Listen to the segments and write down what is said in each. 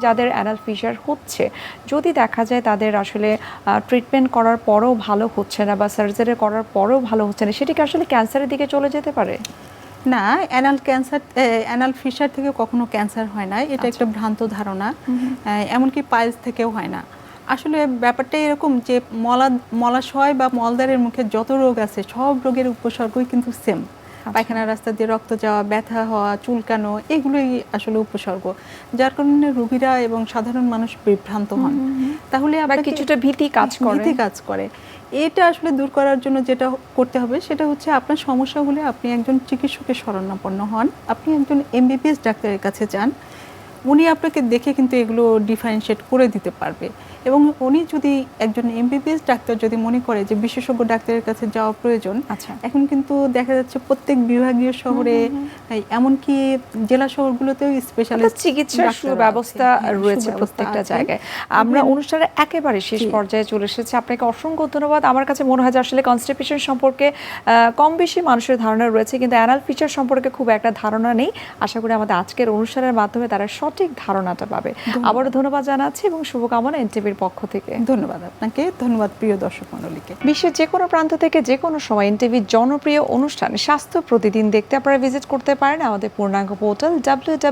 যাদের anal fisher হচ্ছে, যদি দেখা যায় তাদের আসলে ট্রিটমেন্ট করার পরেও ভালো হচ্ছে না বা সার্জারি করার পরেও ভালো হচ্ছে না, সেটি কি আসলে ক্যান্সারের দিকে চলে যেতে পারে? না, অ্যানাল ফিশার থেকে কখনো ক্যান্সার হয় না, এটা একটা ভ্রান্ত ধারণা। এমনকি পাইলস থেকেও হয় না। আসলে ব্যাপারটা এরকম যে মলাশয় বা মলদ্বারের মুখে যত রোগ আছে সব রোগের উপসর্গই কিন্তু সেম। পায়খানা রাস্তা দিয়ে রক্ত যাওয়া, ব্যথা হওয়া, চুলকানো, এগুলোই আসলে উপসর্গ, যার কারণে রোগীরা এবং সাধারণ মানুষ বিভ্রান্ত হন। তাহলে আপনাকে কিছুটা ভীতি কাজ করে। এটা আসলে দূর করার জন্য যেটা করতে হবে সেটা হচ্ছে আপনার সমস্যা হলে আপনি একজন চিকিৎসকের শরণাপন্ন হন, আপনি একজন এমবিবিএস ডাক্তারের কাছে যান, উনি আপনাকে দেখে কিন্তু এগুলো ডিফারেন্সিয়েট করে দিতে পারবে। এবং উনি যদি একজন এমবিবিএস ডাক্তার যদি মনে করে যে বিশেষজ্ঞ ডাক্তারের কাছে যাওয়া প্রয়োজন, এখন কিন্তু দেখা যাচ্ছে প্রত্যেক বিভাগীয় শহরে, এমনকি জেলা শহরগুলোতেও স্পেশালিস্ট চিকিৎসার সুব্যবস্থা রয়েছে প্রত্যেকটা জায়গায়। আমরা অনুষ্ঠানের একেবারে শেষ পর্যায়ে চলে এসেছি। আপনাকে অসংখ্য ধন্যবাদ। আমার কাছে মনে হয় যে আসলে কনস্টিপেশন সম্পর্কে কম বেশি মানুষের ধারণা রয়েছে, কিন্তু অ্যানাল ফিশার সম্পর্কে খুব একটা ধারণা নেই। আশা করি আমাদের আজকের অনুষ্ঠানের মাধ্যমে তারা সঠিক ধারণাটা পাবে। আবারও ধন্যবাদ জানাচ্ছি এবং শুভকামনা এনটিভির পক্ষ থেকে। ধন্যবাদ আপনাকে, ধন্যবাদ প্রিয় দর্শক মণ্ডলীকে। বিশ্বের যে কোনো প্রান্ত থেকে যে কোনো সময় এনটিভির জনপ্রিয় অনুষ্ঠান স্বাস্থ্য প্রতিদিন দেখতে আপনারা ভিজিট করতে পারেন আমাদের পূর্ণাঙ্গ পোর্টাল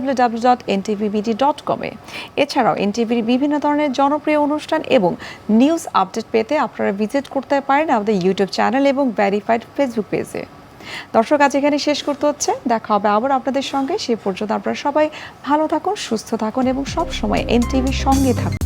www.ntvbd.com এ। এছাড়াও এনটিভির বিভিন্ন ধরনের জনপ্রিয় অনুষ্ঠান এবং নিউজ আপডেট পেতে আপনারা ভিজিট করতে পারেন আমাদের ইউটিউব চ্যানেল এবং ভেরিফাইড ফেসবুক পেজে। দর্শক, আজ এখানে শেষ করতে হচ্ছে, দেখা হবে আবার আপনাদের সঙ্গে। সে পর্যন্ত আপনারা সবাই ভালো থাকুন, সুস্থ থাকুন এবং সব সময় এনটিভির সঙ্গে থাকুন।